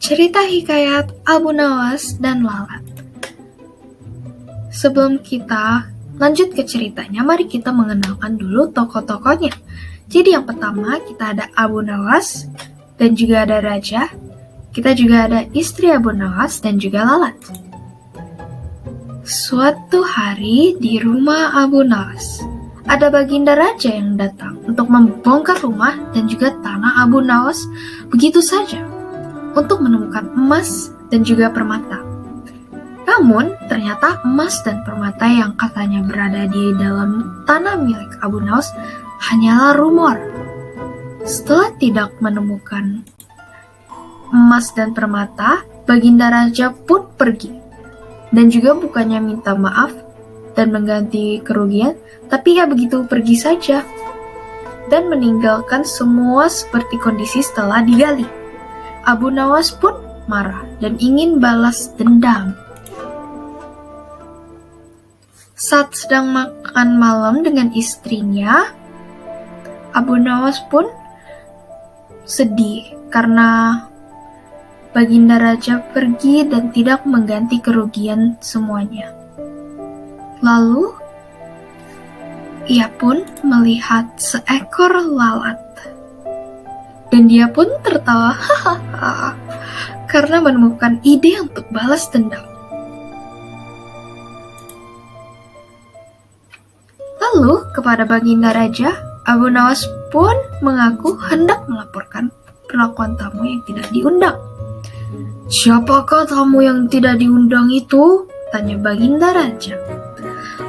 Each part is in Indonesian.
Cerita hikayat Abu Nawas dan Lalat. Sebelum kita lanjut ke ceritanya, mari kita mengenalkan dulu tokoh-tokohnya. Jadi yang pertama kita ada Abu Nawas dan juga ada Raja. Kita juga ada istri Abu Nawas dan juga Lalat. Suatu hari di rumah Abu Nawas, ada baginda raja yang datang untuk membongkar rumah dan juga tanah Abu Nawas begitu saja untuk menemukan emas dan juga permata. Namun, ternyata emas dan permata yang katanya berada di dalam tanah milik Abu Nawas hanyalah rumor. Setelah tidak menemukan emas dan permata, baginda raja pun pergi. Dan juga bukannya minta maaf dan mengganti kerugian, tapi ia begitu pergi saja dan meninggalkan semua seperti kondisi setelah digali. Abu Nawas pun marah dan ingin balas dendam. Saat sedang makan malam dengan istrinya, Abu Nawas pun sedih karena baginda raja pergi dan tidak mengganti kerugian semuanya. Lalu, ia pun melihat seekor lalat. Dan dia pun tertawa karena menemukan ide untuk balas dendam. Lalu, kepada baginda raja, Abu Nawas pun mengaku hendak melaporkan perlakuan tamu yang tidak diundang. "Siapakah tamu yang tidak diundang itu?" tanya baginda raja.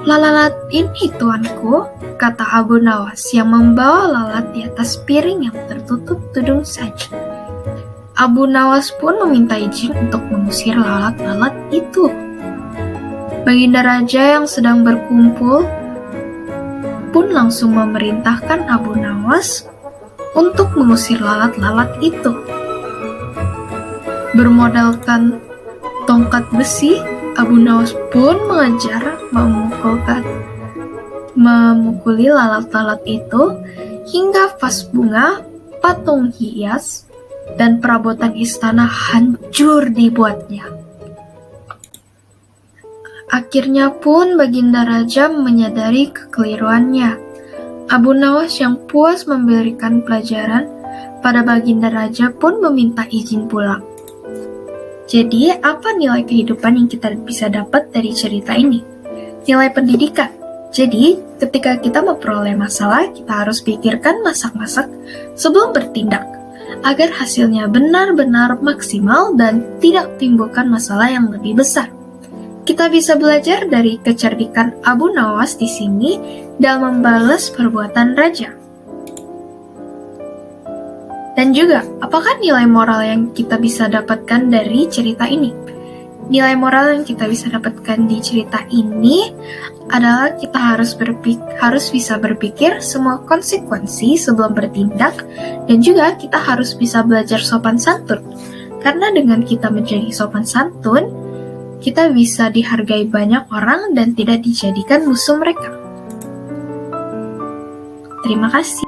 "Lalat ini, tuanku," kata Abu Nawas yang membawa lalat di atas piring yang tertutup tudung saja. Abu Nawas pun meminta izin untuk mengusir lalat-lalat itu. Baginda raja yang sedang berkumpul pun langsung memerintahkan Abu Nawas untuk mengusir lalat-lalat itu. Bermodalkan tongkat besi, Abu Nawas pun mengejar memukuli lalat-lalat itu hingga vas bunga, patung hias, dan perabotan istana hancur dibuatnya. Akhirnya pun baginda raja menyadari kekeliruannya. Abu Nawas yang puas memberikan pelajaran pada baginda raja pun meminta izin pulang. Jadi, apa nilai kehidupan yang kita bisa dapat dari cerita ini? Nilai pendidikan. Jadi, ketika kita memperoleh masalah, kita harus pikirkan masak-masak sebelum bertindak, agar hasilnya benar-benar maksimal dan tidak timbulkan masalah yang lebih besar. Kita bisa belajar dari kecerdikan Abu Nawas di sini dalam membalas perbuatan raja. Dan juga, apakah nilai moral yang kita bisa dapatkan dari cerita ini? Nilai moral yang kita bisa dapatkan di cerita ini adalah kita harus bisa berpikir semua konsekuensi sebelum bertindak, dan juga kita harus bisa belajar sopan santun. Karena dengan kita menjadi sopan santun, kita bisa dihargai banyak orang dan tidak dijadikan musuh mereka. Terima kasih.